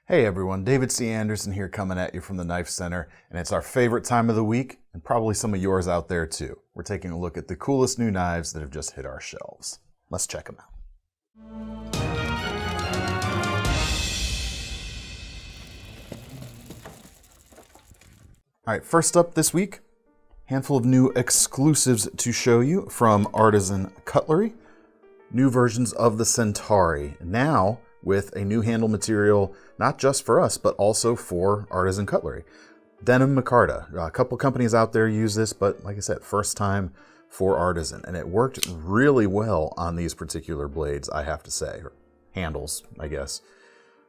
Hey everyone, David C. Anderson here coming at you from the Knife Center, and it's our favorite time of the week, and probably some of yours out there too. We're taking a look at the coolest new knives that have just hit our shelves. Let's check them out. Alright, first up this week, handful of new exclusives to show you from ArtisanCutlery. New versions of the Centauri, now with a new handle material, not just for us, but also for ArtisanCutlery. Denim Micarta. A couple companies out there use this, but like I said, first time for Artisan. And it worked really well on these particular blades, I have to say. Or handles, I guess.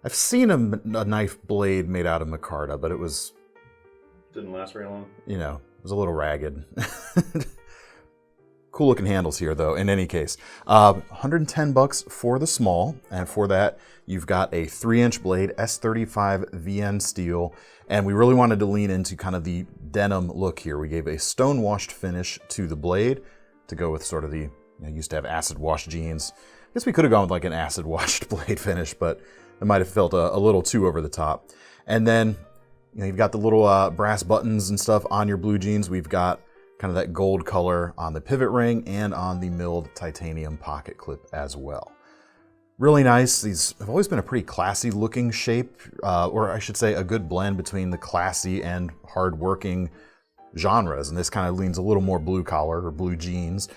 I've seen a knife blade made out of Micarta, but it was... Didn't last very long? You know, it was a little ragged. Cool looking handles here though, in any case. 110 bucks for the small, and for that you've got a 3-inch blade, S35 VN steel, and we really wanted to lean into kind of the denim look here. We gave a stone washed finish to the blade to go with sort of the, used to have acid wash jeans. I guess we could have gone with like an acid washed blade finish, but it might have felt a little too over the top. And then, you've got the little brass buttons and stuff on your blue jeans. We've got kind of that gold color on the pivot ring and on the milled titanium pocket clip as well. Really nice. These have always been a pretty classy looking shape, or I should say a good blend between the classy and hard-working genres. And this kind of leans a little more blue collar or blue jeans,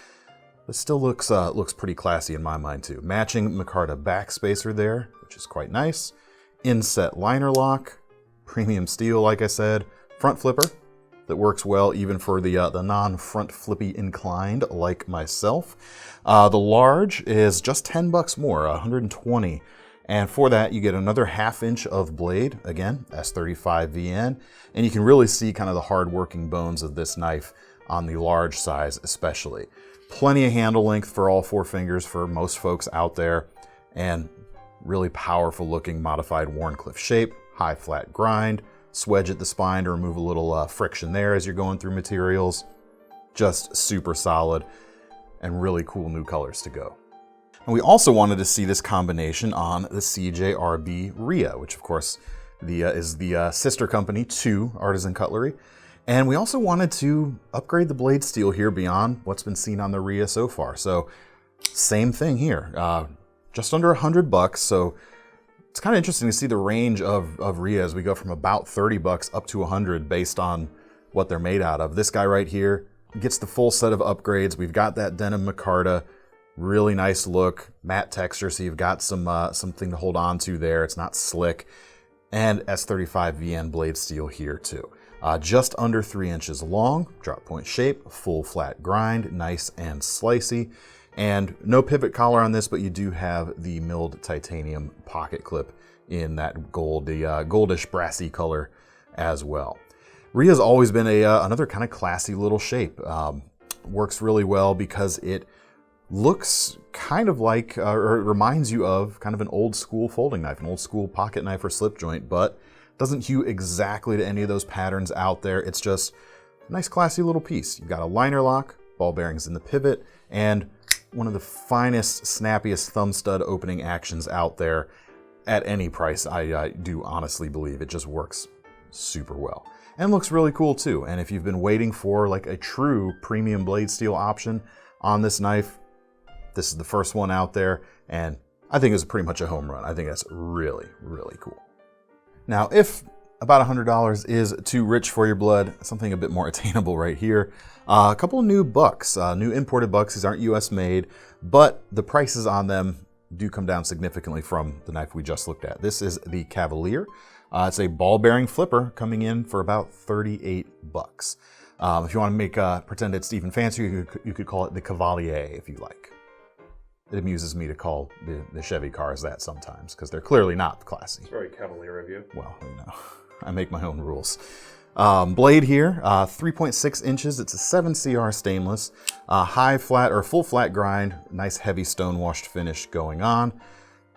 but still looks pretty classy in my mind too. Matching Micarta backspacer there, which is quite nice. Inset liner lock, premium steel, like I said, front flipper that works well even for the non-front flippy inclined like myself. The large is just 10 bucks more, 120. And for that you get another 1/2 inch of blade, again, S35 VN. And you can really see kind of the hard working bones of this knife on the large size especially. Plenty of handle length for all 4 fingers for most folks out there. And really powerful looking modified Wharncliffe shape, high flat grind. Swedge at the spine to remove a little friction there as you're going through materials. Just super solid and really cool new colors to go. And we also wanted to see this combination on the CJRB RIA, which of course is the sister company to ArtisanCutlery. And we also wanted to upgrade the blade steel here beyond what's been seen on the RIA so far. So same thing here, just under 100 bucks. So it's kind of interesting to see the range of RIA as we go from about 30 bucks up to 100 based on what they're made out of. This guy right here gets the full set of upgrades. We've got that denim Micarta, really nice look, matte texture, so you've got something to hold on to there. It's not slick. And S35 VN blade steel here too. Just under 3 inches long, drop point shape, full flat grind, nice and slicey. And no pivot collar on this, but you do have the milled titanium pocket clip in that goldish brassy color as well. RIA's always been another kind of classy little shape. Works really well because it looks kind of like, or it reminds you of kind of an old school folding knife, an old school pocket knife or slip joint, but doesn't hew exactly to any of those patterns out there. It's just a nice classy little piece. You've got a liner lock, ball bearings in the pivot, and one of the finest, snappiest thumb stud opening actions out there at any price. I do honestly believe it just works super well and looks really cool too. And if you've been waiting for like a true premium blade steel option on this knife, this is the first one out there, and I think it's pretty much a home run. I think that's really, really cool. Now, if about $100 is too rich for your blood, something a bit more attainable right here. A couple of new bucks, new imported bucks. These aren't US made, but the prices on them do come down significantly from the knife we just looked at. This is the Cavalier. It's a ball bearing flipper coming in for about 38 bucks. If you want to make pretend it's even fancier, you could call it the Cavalier if you like. It amuses me to call the Chevy cars that sometimes because they're clearly not classy. It's very Cavalier of you. Well, I make my own rules. Blade here, 3.6 inches. It's a 7CR stainless, high flat or full flat grind, nice heavy stone washed finish going on.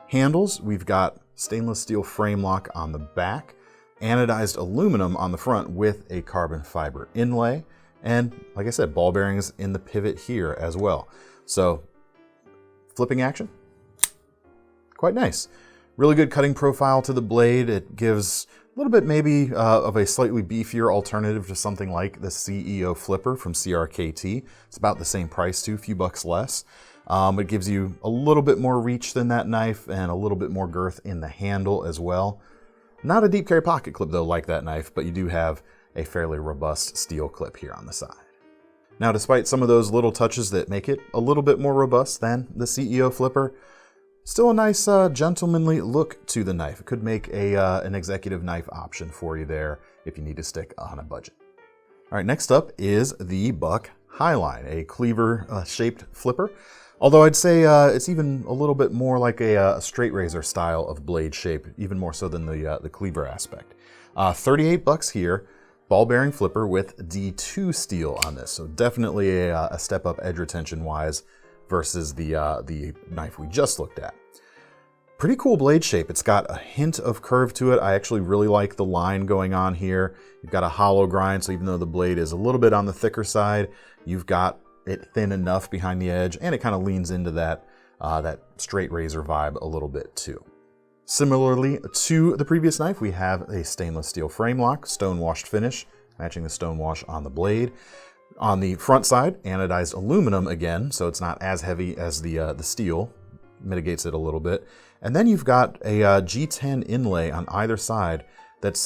Handles, we've got stainless steel frame lock on the back, anodized aluminum on the front with a carbon fiber inlay, and like I said, ball bearings in the pivot here as well. So flipping action, quite nice. Really good cutting profile to the blade. It gives a little bit maybe of a slightly beefier alternative to something like the CEO Flipper from CRKT. It's about the same price too, a few bucks less. It gives you a little bit more reach than that knife and a little bit more girth in the handle as well. Not a deep carry pocket clip though like that knife, but you do have a fairly robust steel clip here on the side. Now, despite some of those little touches that make it a little bit more robust than the CEO Flipper, still a nice gentlemanly look to the knife. It could make an executive knife option for you there if you need to stick on a budget. All right, next up is the Buck HiLine, a cleaver shaped flipper. Although I'd say it's even a little bit more like a straight razor style of blade shape, even more so than the cleaver aspect. 38 bucks here, ball bearing flipper with D2 steel on this. So definitely a step up edge retention wise versus the knife we just looked at. Pretty cool blade shape. It's got a hint of curve to it. I actually really like the line going on here. You've got a hollow grind, so even though the blade is a little bit on the thicker side, you've got it thin enough behind the edge, and it kind of leans into that straight razor vibe a little bit too. Similarly to the previous knife, we have a stainless steel frame lock, stone washed finish, matching the stone wash on the blade. On the front side, anodized aluminum again, so it's not as heavy as the steel, mitigates it a little bit. And then you've got a G10 inlay on either side that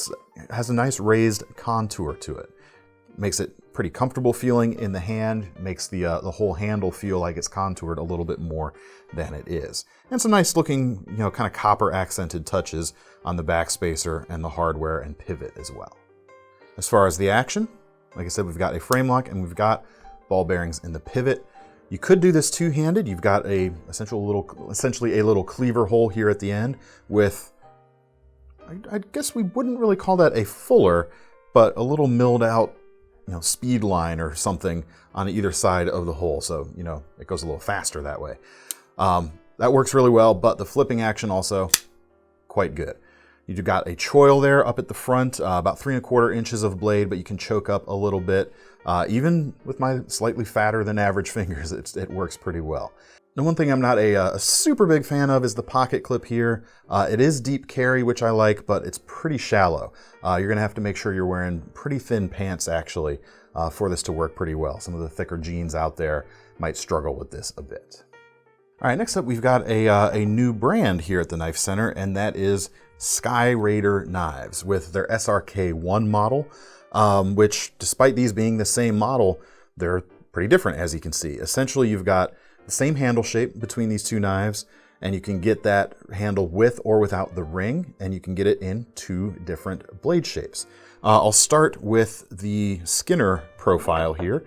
has a nice raised contour to it. Makes it pretty comfortable feeling in the hand, makes the whole handle feel like it's contoured a little bit more than it is. And some nice looking, kind of copper accented touches on the back spacer and the hardware and pivot as well. As far as the action, like I said, we've got a frame lock and we've got ball bearings in the pivot. You could do this two-handed. You've got essentially a little cleaver hole here at the end with, I guess we wouldn't really call that a fuller, but a little milled out, speed line or something on either side of the hole. So, it goes a little faster that way. That works really well, but the flipping action also quite good. You've got a choil there up at the front, about 3¼ inches of blade, but you can choke up a little bit. Even with my slightly fatter than average fingers, it works pretty well. Now, one thing I'm not a super big fan of is the pocket clip here. It is deep carry, which I like, but it's pretty shallow. You're gonna have to make sure you're wearing pretty thin pants actually for this to work pretty well. Some of the thicker jeans out there might struggle with this a bit. All right, next up we've got a new brand here at the Knife Center, and that is Skyraider knives with their SRK-1 model, which despite these being the same model, they're pretty different as you can see. Essentially, you've got the same handle shape between these two knives, and you can get that handle with or without the ring, and you can get it in two different blade shapes. I'll start with the Skinner profile here.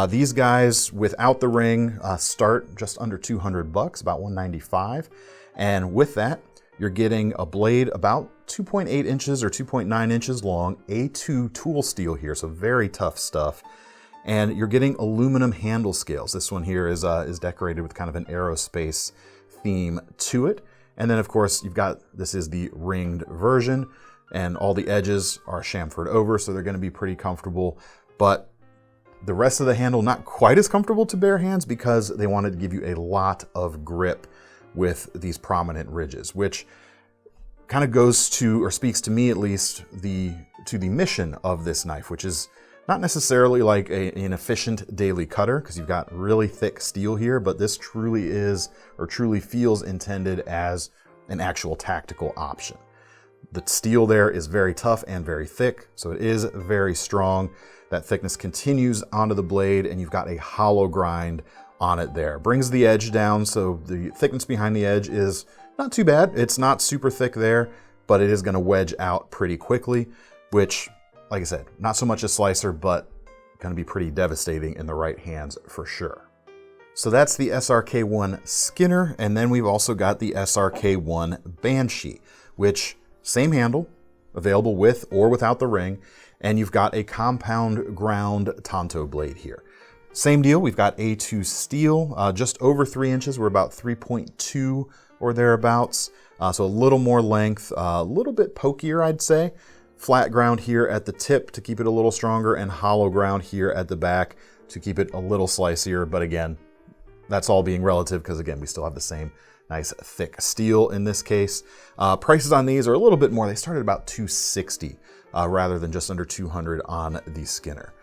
These guys without the ring start just under 200 bucks, about 195, and with that, you're getting a blade about 2.8 inches or 2.9 inches long, A2 tool steel here, so very tough stuff. And you're getting aluminum handle scales. This one here is decorated with kind of an aerospace theme to it. And then of course this is the ringed version, and all the edges are chamfered over, so they're gonna be pretty comfortable. But the rest of the handle, not quite as comfortable to bare hands because they wanted to give you a lot of grip with these prominent ridges, which kind of goes to, or speaks to me at least, to the mission of this knife, which is not necessarily like an efficient daily cutter, because you've got really thick steel here, but this truly is, or truly feels intended as an actual tactical option. The steel there is very tough and very thick, so it is very strong. That thickness continues onto the blade, and you've got a hollow grind on it there. Brings the edge down, so the thickness behind the edge is not too bad. It's not super thick there, but it is gonna wedge out pretty quickly, which, like I said, not so much a slicer, but gonna be pretty devastating in the right hands for sure. So that's the SRK-1 Skinner, and then we've also got the SRK-1 Banshee, which same handle, available with or without the ring, and you've got a compound ground tanto blade here. Same deal, we've got A2 steel, just over 3 inches. We're about 3.2 or thereabouts. So a little more length, a little bit pokier, I'd say. Flat ground here at the tip to keep it a little stronger, and hollow ground here at the back to keep it a little slicier. But again, that's all being relative because again, we still have the same Nice thick steel in this case. Prices on these are a little bit more. They start at about $260 rather than just under $200 on the Skinner.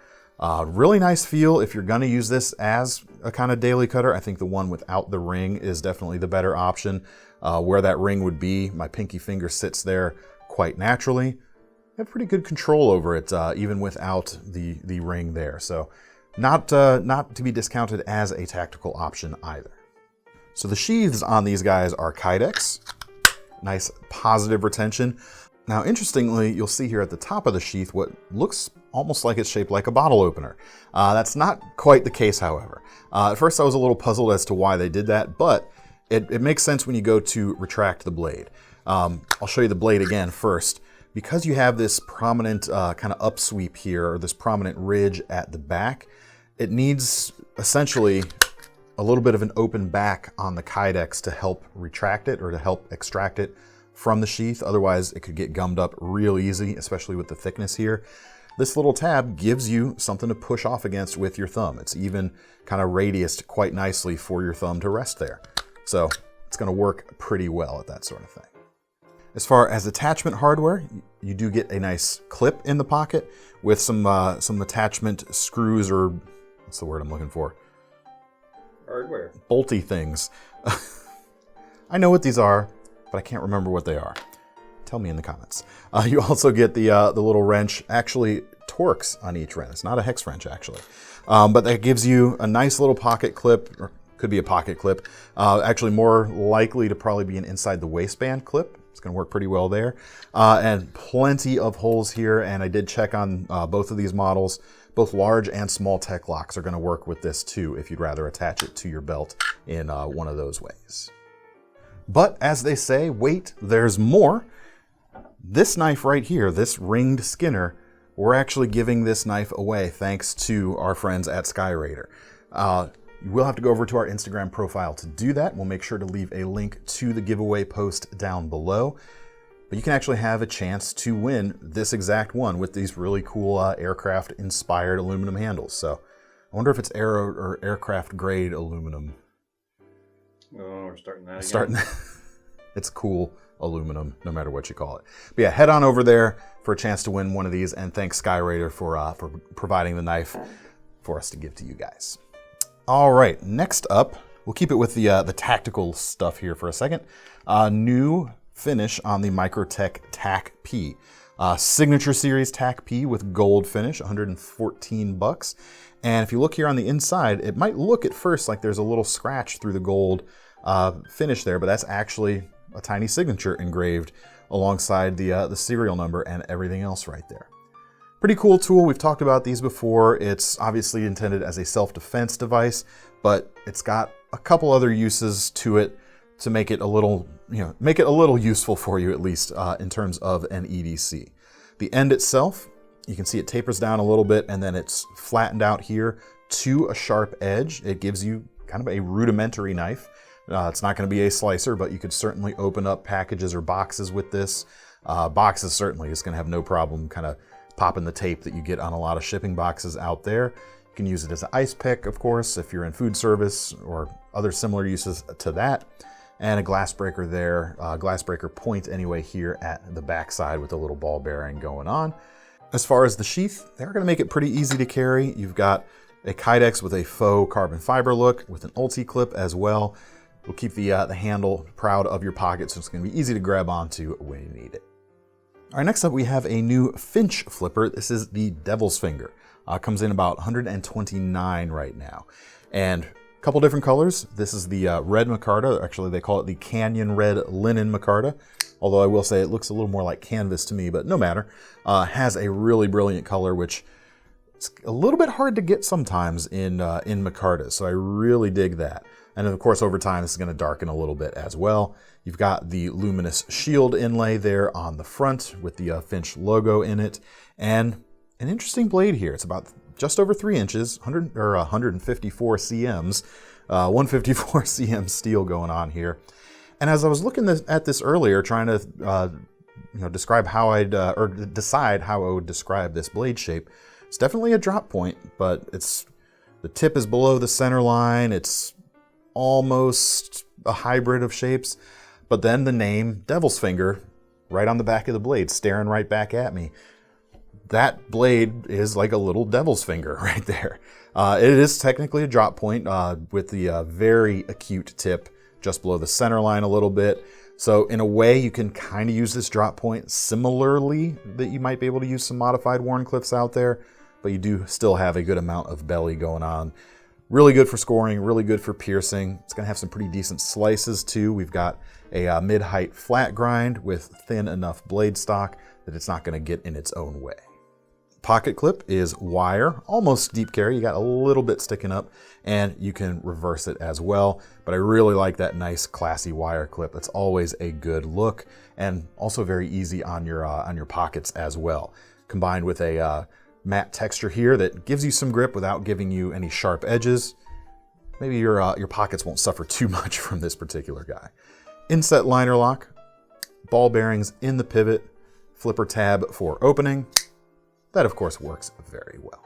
Really nice feel if you're gonna use this as a kind of daily cutter. I think the one without the ring is definitely the better option. Where that ring would be, my pinky finger sits there quite naturally. You have pretty good control over it, even without the ring there. So not to be discounted as a tactical option either. So the sheaths on these guys are Kydex. Nice positive retention. Now, interestingly, you'll see here at the top of the sheath what looks almost like it's shaped like a bottle opener. That's not quite the case, however. At first I was a little puzzled as to why they did that, but it makes sense when you go to retract the blade. I'll show you the blade again first. Because you have this prominent kind of upsweep here, or this prominent ridge at the back, it needs essentially a little bit of an open back on the Kydex to help retract it or to help extract it from the sheath. Otherwise, it could get gummed up real easy, especially with the thickness here. This little tab gives you something to push off against with your thumb. It's even kind of radiused quite nicely for your thumb to rest there. So it's going to work pretty well at that sort of thing. As far as attachment hardware, you do get a nice clip in the pocket with some attachment screws, or what's the word I'm looking for? Hardware. Bolty things. I know what these are, but I can't remember what they are. Tell me in the comments. You also get the little wrench. Actually, Torx on each wrench. It's not a hex wrench, actually. But that gives you a nice little pocket clip, or could be a pocket clip. Actually, more likely to probably be an inside the waistband clip. It's going to work pretty well there. And plenty of holes here, and I did check on both of these models. Both large and small tech locks are going to work with this too, if you'd rather attach it to your belt in one of those ways. But as they say, wait, there's more. This knife right here, this ringed Skinner, we're actually giving this knife away thanks to our friends at Skyraider. You will have to go over to our Instagram profile to do that. We'll make sure to leave a link to the giveaway post down below. But you can actually have a chance to win this exact one with these really cool aircraft-inspired aluminum handles. So I wonder if it's aero or aircraft-grade aluminum. Oh, we're starting that again. It's cool aluminum, no matter what you call it. But yeah, head on over there for a chance to win one of these, and thanks Skyraider for providing the knife for us to give to you guys. All right, next up, we'll keep it with the tactical stuff here for a second. New finish on the Microtech TAC-P. Signature Series TAC-P with gold finish, $114. And if you look here on the inside, it might look at first like there's a little scratch through the gold finish there, but that's actually a tiny signature engraved alongside the serial number and everything else right there. Pretty cool tool. We've talked about these before. It's obviously intended as a self-defense device, but it's got a couple other uses to it to make it a little, make it a little useful for you, at least in terms of an EDC. The end itself, you can see it tapers down a little bit, and then it's flattened out here to a sharp edge. It gives you kind of a rudimentary knife. It's not going to be a slicer, but you could certainly open up packages or boxes with this. Boxes certainly is going to have no problem kind of popping the tape that you get on a lot of shipping boxes out there. You can use it as an ice pick, of course, if you're in food service or other similar uses to that. And a glass breaker there, glass breaker point anyway here at the back side with a little ball bearing going on. As far as the sheath, they're going to make it pretty easy to carry. You've got a Kydex with a faux carbon fiber look with an ulti clip as well. We'll keep the handle proud of your pocket, so it's going to be easy to grab onto when you need it. All right, next up we have a new Finch flipper. This is the Devil's Finger. Comes in about $129 right now. And a couple different colors. This is the red Micarta. Actually, they call it the Canyon Red Linen Micarta. Although I will say it looks a little more like canvas to me, but no matter. Has a really brilliant color, which is a little bit hard to get sometimes in Micarta. So I really dig that. And of course, over time, this is going to darken a little bit as well. You've got the luminous shield inlay there on the front with the Finch logo in it. And an interesting blade here. It's about just over 3 inches, 154 cms, 154 cm steel going on here. And as I was looking at this earlier, trying to describe how or decide how I would describe this blade shape, it's definitely a drop point, but the tip is below the center line. It's almost a hybrid of shapes, but then the name Devil's Finger right on the back of the blade, staring right back at me. That blade is like a little devil's finger right there. It is technically a drop point with the very acute tip just below the center line a little bit. So in a way, you can kind of use this drop point similarly that you might be able to use some modified Wharncliffes out there, but you do still have a good amount of belly going on. Really good for scoring, really good for piercing. It's gonna have some pretty decent slices too. We've got a mid-height flat grind with thin enough blade stock that it's not gonna get in its own way. Pocket clip is wire, almost deep carry. You got a little bit sticking up and you can reverse it as well. But I really like that nice classy wire clip. It's always a good look and also very easy on your pockets as well. Combined with a matte texture here that gives you some grip without giving you any sharp edges. Maybe your pockets won't suffer too much from this particular guy. Inset liner lock, ball bearings in the pivot, flipper tab for opening. That, of course, works very well.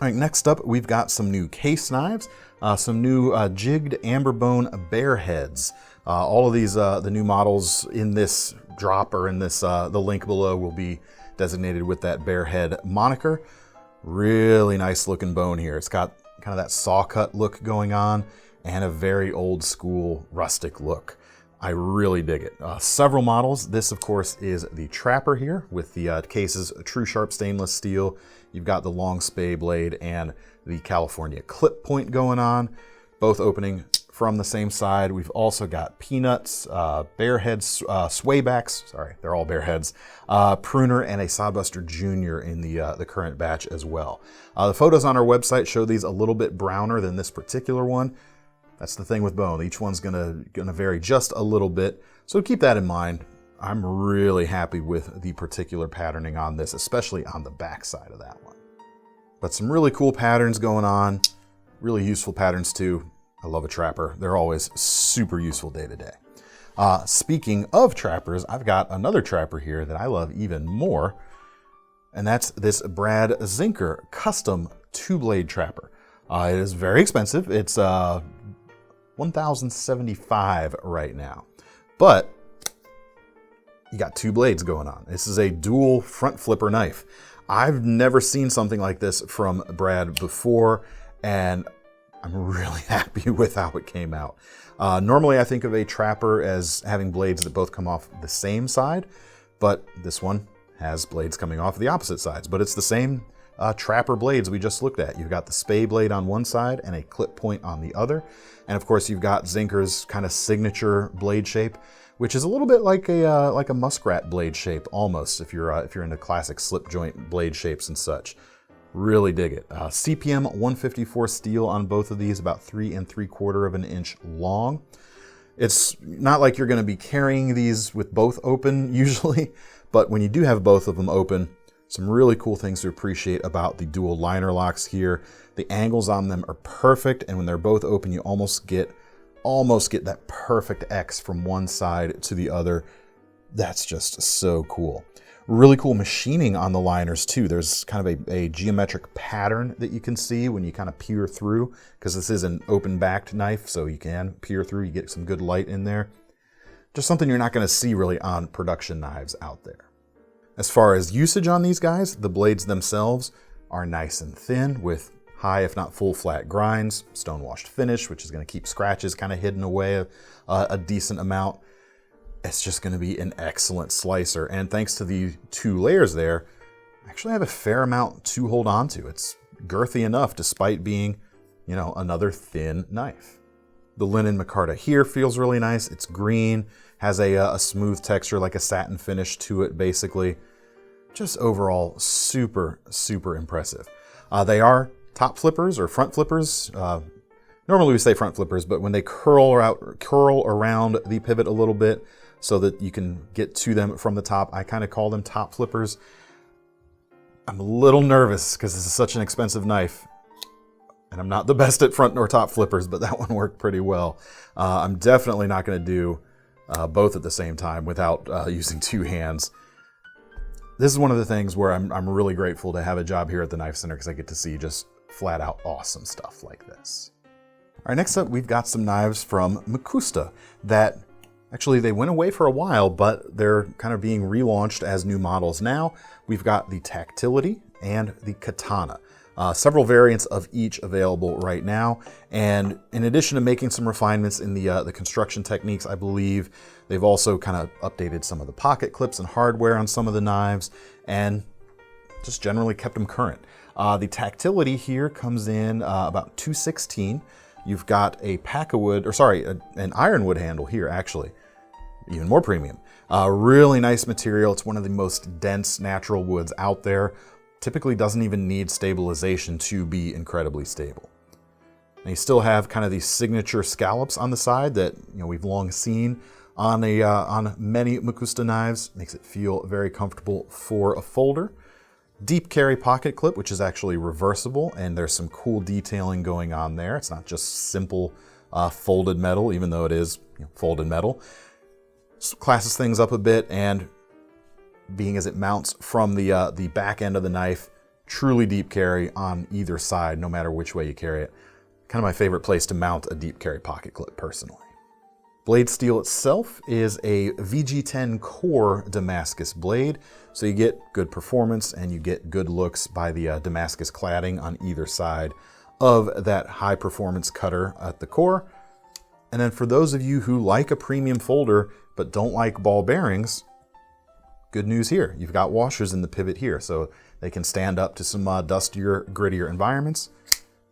All right, next up, we've got some new case knives, some new jigged amberbone Bareheads. All of these, the new models in this drop or in this, the link below will be designated with that Barehead moniker. Really nice looking bone here. It's got kind of that Sawcut look going on and a very old school rustic look. I really dig it. Several models. This, of course, is the Trapper here with the case's true sharp stainless steel. You've got the long spay blade and the California clip point going on, both opening from the same side. We've also got Peanuts, Bareheads, Swaybacks, sorry, they're all Bareheads, Pruner, and a Sodbuster Jr. in the current batch as well. The photos on our website show these a little bit browner than this particular one. That's the thing with bone. Each one's gonna vary just a little bit. So keep that in mind. I'm really happy with the particular patterning on this, especially on the back side of that one. But some really cool patterns going on, really useful patterns too. I love a Trapper. They're always super useful day to day. Speaking of Trappers, I've got another Trapper here that I love even more, and that's this Brad Zinker custom 2-blade Trapper. It is very expensive. It's $1,075 right now, but you got 2 blades going on. This is a dual front flipper knife. I've never seen something like this from Brad before, and I'm really happy with how it came out. Normally I think of a Trapper as having blades that both come off the same side, but this one has blades coming off the opposite sides, but it's the same Trapper blades we just looked at. You've got the spay blade on one side and a clip point on the other. And of course you've got Zinker's kind of signature blade shape, which is a little bit like a muskrat blade shape almost, if you're into classic slip joint blade shapes and such. Really dig it. CPM 154 steel on both of these, about 3 3/4 inch long. It's not like you're going to be carrying these with both open usually, but when you do have both of them open, some really cool things to appreciate about the dual liner locks here. The angles on them are perfect, and when they're both open, you almost get that perfect X from one side to the other. That's just so cool. Really cool machining on the liners too. There's kind of a geometric pattern that you can see when you kind of peer through, because this is an open-backed knife, so you can peer through, you get some good light in there. Just something you're not going to see really on production knives out there. As far as usage on these guys, the blades themselves are nice and thin with high, if not full flat grinds, stone-washed finish, which is going to keep scratches kind of hidden away a decent amount. It's just going to be an excellent slicer, and thanks to the 2 layers there, I actually have a fair amount to hold on to. It's girthy enough despite being, another thin knife. The linen micarta here feels really nice. It's green, has a smooth texture, like a satin finish to it, basically. Just overall super, super impressive. They are top flippers or front flippers. Normally we say front flippers, but when they curl around the pivot a little bit so that you can get to them from the top, I kind of call them top flippers. I'm a little nervous because this is such an expensive knife, and I'm not the best at front or top flippers, but that one worked pretty well. I'm definitely not going to do both at the same time without using 2 hands. This is one of the things where I'm really grateful to have a job here at the Knife Center, because I get to see just flat out awesome stuff like this. All right, next up, we've got some knives from Mcusta that actually they went away for a while, but they're kind of being relaunched as new models now. We've got the Tactility and the Katana. Several variants of each available right now. And in addition to making some refinements in the construction techniques, I believe they've also kind of updated some of the pocket clips and hardware on some of the knives and just generally kept them current. The Tactility here comes in about $216. You've got a an ironwood handle here, actually. Even more premium. Really nice material. It's one of the most dense natural woods out there. Typically doesn't even need stabilization to be incredibly stable. And you still have kind of these signature scallops on the side that we've long seen on many Mcusta knives. Makes it feel very comfortable for a folder. Deep carry pocket clip, which is actually reversible, and there's some cool detailing going on there. It's not just simple folded metal, even though it is folded metal. Classes things up a bit, and being as it mounts from the back end of the knife, truly deep carry on either side, no matter which way you carry it. Kind of my favorite place to mount a deep carry pocket clip, personally. Blade steel itself is a VG10 core Damascus blade, so you get good performance and you get good looks by the Damascus cladding on either side of that high performance cutter at the core. And then for those of you who like a premium folder but don't like ball bearings, good news here. You've got washers in the pivot here, so they can stand up to some dustier, grittier environments,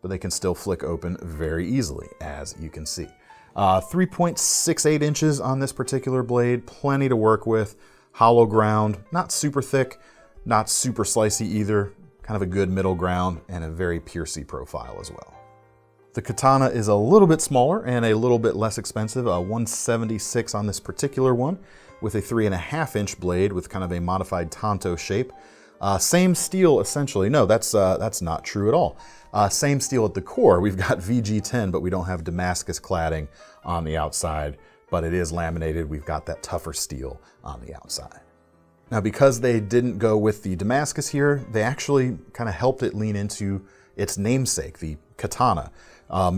but they can still flick open very easily, as you can see. 3.68 inches on this particular blade, plenty to work with. Hollow ground, not super thick, not super slicey either, kind of a good middle ground, and a very piercy profile as well. The Katana is a little bit smaller and a little bit less expensive, $176 on this particular one, with a 3.5 inch blade with kind of a modified tanto shape. Same steel essentially. No, that's not true at all. Same steel at the core. We've got VG10, but we don't have Damascus cladding on the outside, but it is laminated. We've got that tougher steel on the outside. Now, because they didn't go with the Damascus here, they actually kind of helped it lean into its namesake, the Katana.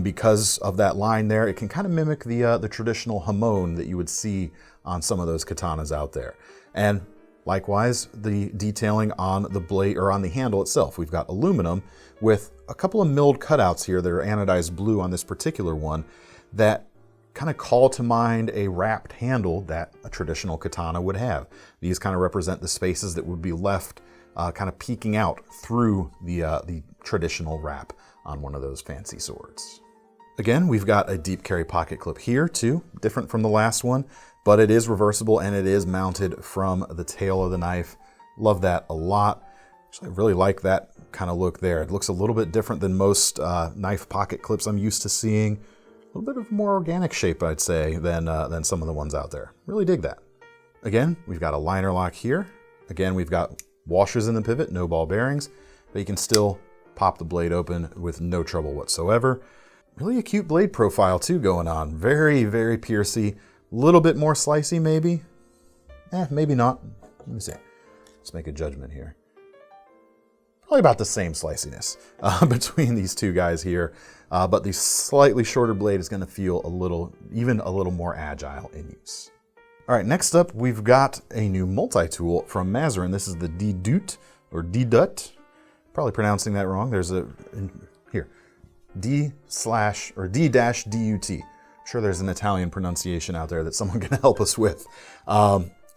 Because of that line there, it can kind of mimic the traditional hamon that you would see on some of those katanas out there. And likewise, the detailing on the blade or on the handle itself. We've got aluminum with a couple of milled cutouts here that are anodized blue on this particular one that kind of call to mind a wrapped handle that a traditional katana would have. These kind of represent the spaces that would be left kind of peeking out through the traditional wrap on one of those fancy swords. Again, we've got a deep carry pocket clip here too, different from the last one, but it is reversible and it is mounted from the tail of the knife. Love that a lot. Actually, I really like that kind of look there. It looks a little bit different than most knife pocket clips I'm used to seeing. A little bit of more organic shape, I'd say, than some of the ones out there. Really dig that. Again, we've got a liner lock here. Again, we've got washers in the pivot, no ball bearings, but you can still pop the blade open with no trouble whatsoever. Really a cute blade profile too going on. Very, very piercy. A little bit more slicey maybe. Maybe not. Let me see. Let's make a judgment here. Probably about the same sliciness between these two guys here. But the slightly shorter blade is going to feel even a little more agile in use. All right, next up, we've got a new multi-tool from Maserin. This is the D-Dut, or D-Dut. Probably pronouncing that wrong. There's here, D-D-U-T. I'm sure there's an Italian pronunciation out there that someone can help us with.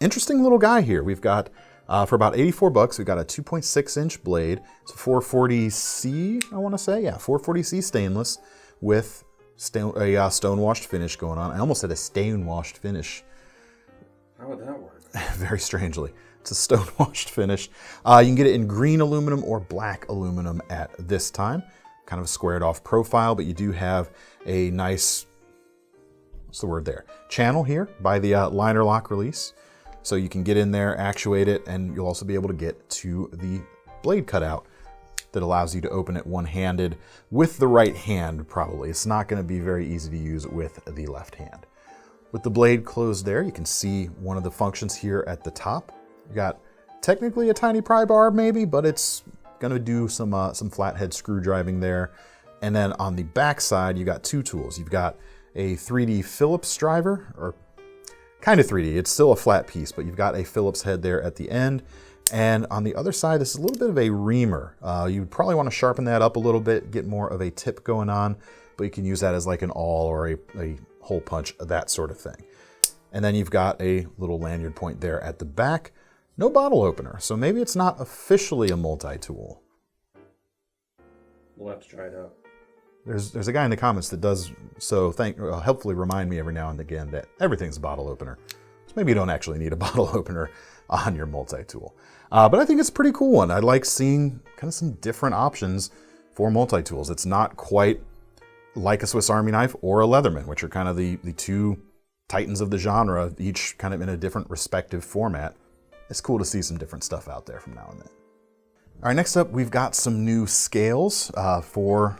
Interesting little guy here. We've got, for about $84, we've got a 2.6 inch blade. It's a 440C, I want to say. Yeah, 440C stainless with a stone-washed finish going on. I almost said a stain-washed finish. How would that work? Very strangely. It's a stone-washed finish. You can get it in green aluminum or black aluminum at this time. Kind of a squared-off profile, but you do have a nice, what's the word there? Channel here by the liner lock release. So you can get in there, actuate it, and you'll also be able to get to the blade cutout that allows you to open it one-handed with the right hand, probably. It's not going to be very easy to use with the left hand. With the blade closed there, you can see one of the functions here at the top. You got technically a tiny pry bar maybe, but it's going to do some flathead screw driving there. And then on the back side, you got two tools. You've got a 3D Phillips driver, or kind of 3D. It's still a flat piece, but you've got a Phillips head there at the end. And on the other side, this is a little bit of a reamer. You'd probably want to sharpen that up a little bit, get more of a tip going on, but you can use that as like an awl or a hole punch, that sort of thing. And then you've got a little lanyard point there at the back. No bottle opener, so maybe it's not officially a multi-tool. We'll have to try it out. There's a guy in the comments that does so. Helpfully remind me every now and again that everything's a bottle opener. So maybe you don't actually need a bottle opener on your multi-tool. But I think it's a pretty cool one. I like seeing kind of some different options for multi-tools. It's not quite like a Swiss Army knife or a Leatherman, which are kind of the two titans of the genre, each kind of in a different respective format. It's cool to see some different stuff out there from now and then. All right, next up, we've got some new scales from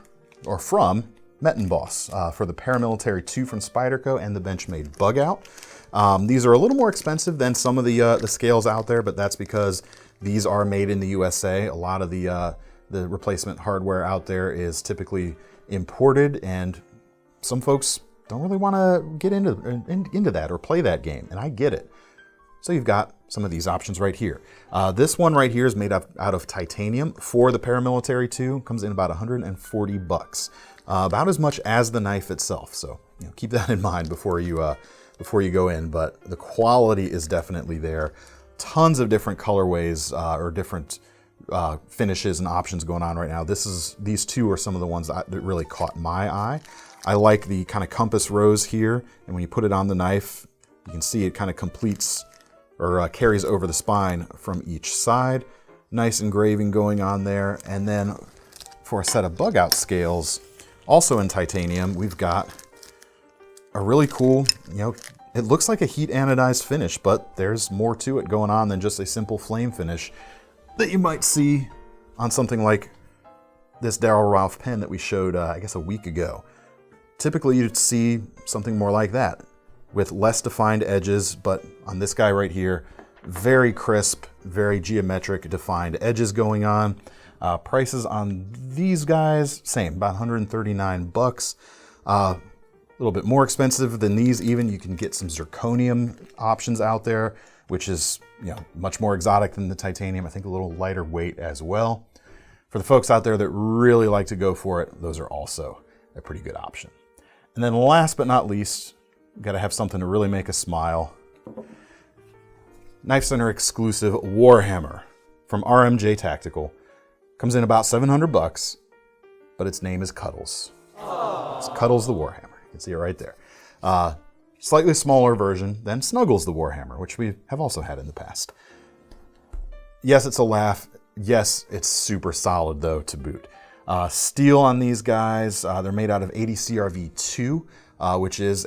MetonBoss for the Paramilitary 2 from Spyderco and the Benchmade Bugout. These are a little more expensive than some of the scales out there, but that's because these are made in the USA. A lot of the replacement hardware out there is typically imported, and some folks don't really want to get into that or play that game, and I get it. So you've got some of these options right here. This one right here is made out of titanium for the Paramilitary 2. Comes in about 140 bucks, about as much as the knife itself. So keep that in mind before you go in. But the quality is definitely there. Tons of different colorways or different finishes and options going on right now. These two are some of the ones that really caught my eye. I like the kind of compass rose here, and when you put it on the knife, you can see it kind of completes or carries over the spine from each side. Nice engraving going on there. And then for a set of Bugout scales, also in titanium, we've got a really cool, it looks like a heat anodized finish, but there's more to it going on than just a simple flame finish that you might see on something like this Darryl Ralph pen that we showed, I guess, a week ago. Typically, you'd see something more like that with less defined edges, but on this guy right here, very crisp, very geometric defined edges going on. Prices on these guys, same, about 139 bucks. A little bit more expensive than these even. You can get some zirconium options out there, which is much more exotic than the titanium. I think a little lighter weight as well. For the folks out there that really like to go for it, those are also a pretty good option. And then last but not least, got to have something to really make us smile. KnifeCenter exclusive Warhammer from RMJ Tactical. Comes in about 700 bucks, but its name is Cuddles. It's Cuddles the Warhammer. You can see it right there. Slightly smaller version than Snuggles the Warhammer, which we have also had in the past. Yes, it's a laugh. Yes, it's super solid though to boot. Steel on these guys, they're made out of 80 CRV2, which is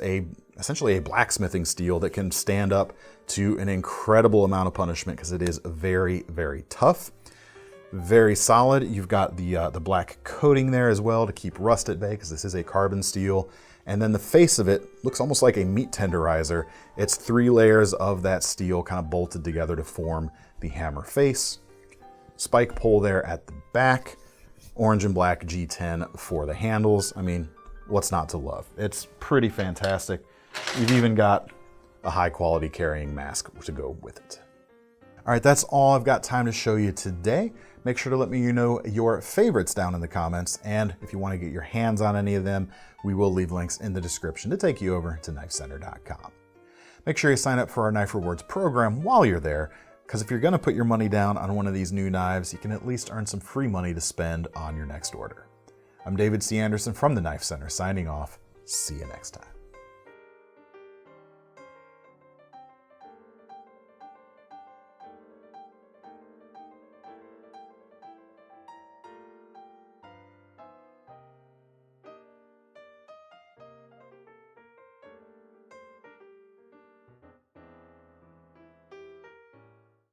essentially a blacksmithing steel that can stand up to an incredible amount of punishment because it is very, very tough. Very solid. You've got the black coating there as well to keep rust at bay because this is a carbon steel. And then the face of it looks almost like a meat tenderizer. It's 3 layers of that steel kind of bolted together to form the hammer face. Spike pole there at the back. Orange and black G10 for the handles. I mean, what's not to love? It's pretty fantastic. You've even got a high quality carrying mask to go with it. All right, that's all I've got time to show you today. Make sure to let me know your favorites down in the comments. And if you want to get your hands on any of them, we will leave links in the description to take you over to KnifeCenter.com. Make sure you sign up for our Knife Rewards program while you're there, because if you're going to put your money down on one of these new knives, you can at least earn some free money to spend on your next order. I'm David C. Anderson from the Knife Center signing off. See you next time.